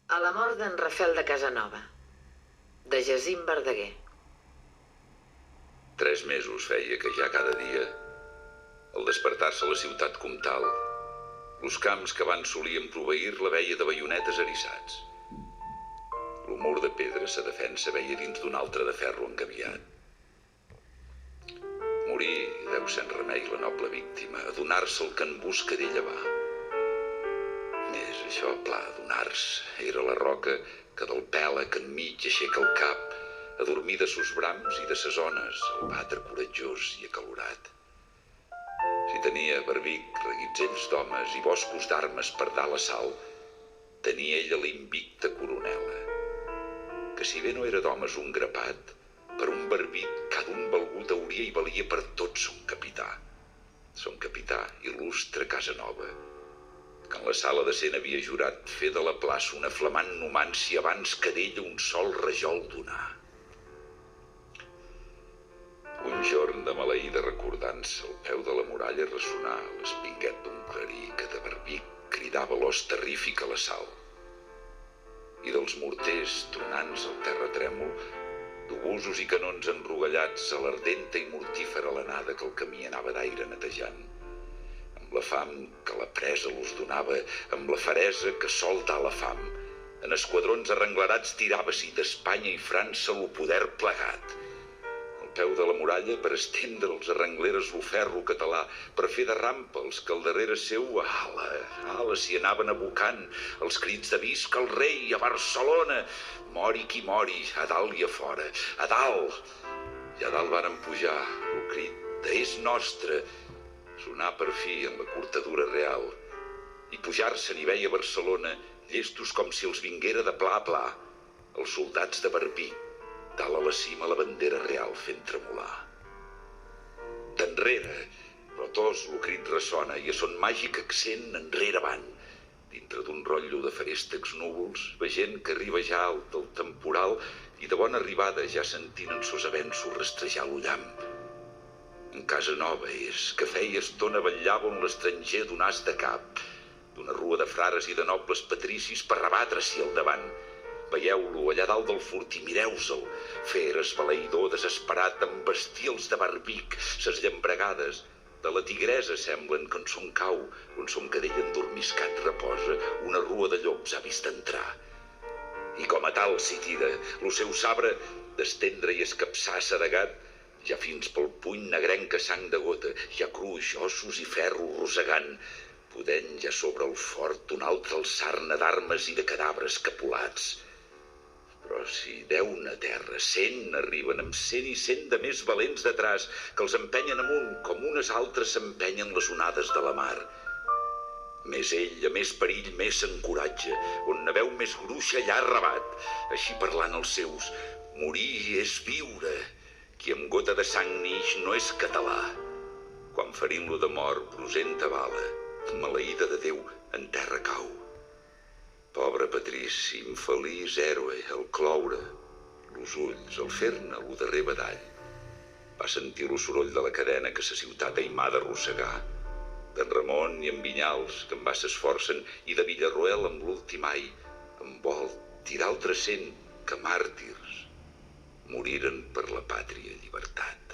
A la mort d'en Rafel de Casanova, de Jacint Verdaguer. 3 mesos feia que ja cada dia, al despertar-se a la ciutat comtal, los camps que abans solien proveir-la veia de baionetes eriçats. Lo mur de pedra sa defensa veia dins d'un altre de ferro engaviat. Morir, i deu ser en remei la noble víctima, adonar-se el que en busca d'ella va. Més això, pla, adonar-se, era la roca que del pèlag enmig aixeca el cap, adormir de sos brams i de ses ones, el batre coratjós i acalorat. Si tenia barbic, reguitzells d'homes i boscos d'armes per dalt a salt, tenia ella l'invicta coronela, que si bé no era d'homes un grapat, per un barbit cada un valgut hauria i valia per tot son capità. Son capità, il·lustre Casanova, que en la sala de cent havia jurat fer de la plaça una flamant numància abans que d'ella un sol rajol donar. Un jorn de maleïda recordança al peu de la muralla ressonar l'espinguet d'un clarí que de barbic cridava l'os terrífic a l'assalt. I dels morters tronants al terra trèmol, d'obusos i canons enrogallats a l'ardenta i mortífera alenada que el camí anava d'aire netejant, amb la fam que la presa los donava, amb la feresa que sol dà la fam, en esquadrons arrenglerats tirava-s'hi d'Espanya i França lo poder plegat. Al peu de la muralla per estendre els arrengleres lo ferro català, per fer de rampa els que al darrere seu ala s'hi anaven abocant, els crits de visca el rei a Barcelona, mori qui mori, a dalt i a fora, a dalt. I a dalt varen pujar, el crit de és nostre, sonar per fi en la cortadura real, i pujar-se'n hi veia Barcelona, llestos com si els vinguera de pla a pla, els soldats de barbic, dalt a la cima la bandera real fent tremolar. D'enrere, però tos lo crit ressona i a son màgic accent enrere van, dintre d'un rotllo de feréstecs núvols, veient que arriba ja alt el temporal i de bona arribada ja sentint en sos avenços rastrejar l'ullam. En Casanova és que feia estona vetllava on l'estranger d'un as de cap, d'una rua de frares i de nobles patricis per rebatre's'hi al davant. Veieu-lo allà dalt del fort i mireu-se'l, fer esbalaïdor desesperat embestir els de barbic, ses llambregades, de la tigresa semblen que en son cau, on son cadell endormiscat reposa, una rua de llops ha vist entrar. I com a tal s'hi tira, lo seu sabre d'estendre i escapçar sedegat, ja fins pel puny negrenca sang de gota, ja cruix, ossos i ferro rosegant, podent ja sobre el fort una altra alçarna d'armes i de cadàvers capulats. Però si 10 a terra, 100 arriben amb 100 i 100 de més valents detrás, que els empenyen amunt com unes altres s'empenyen les onades de la mar. Més ell, a més perill, més s'encoratja, on ne veu més gruixa allà rebat, així parlant els seus, morir és viure, qui amb gota de sang nix no és català. Quan ferint-lo de mort, brusenta bala, maleïda de Déu, en terra cau. Pobre patrici, infeliç héroe, el cloure, los ulls, el fer-ne, lo darrer badall. Va sentir lo soroll de la cadena que sa ciutat aimà d'arrossegar, d'en Ramon i en Vinyals, que en va s'esforcen, i de Villarroel amb l'últim ai, en Volt i d'altres 100 que màrtirs moriren per la pàtria llibertat.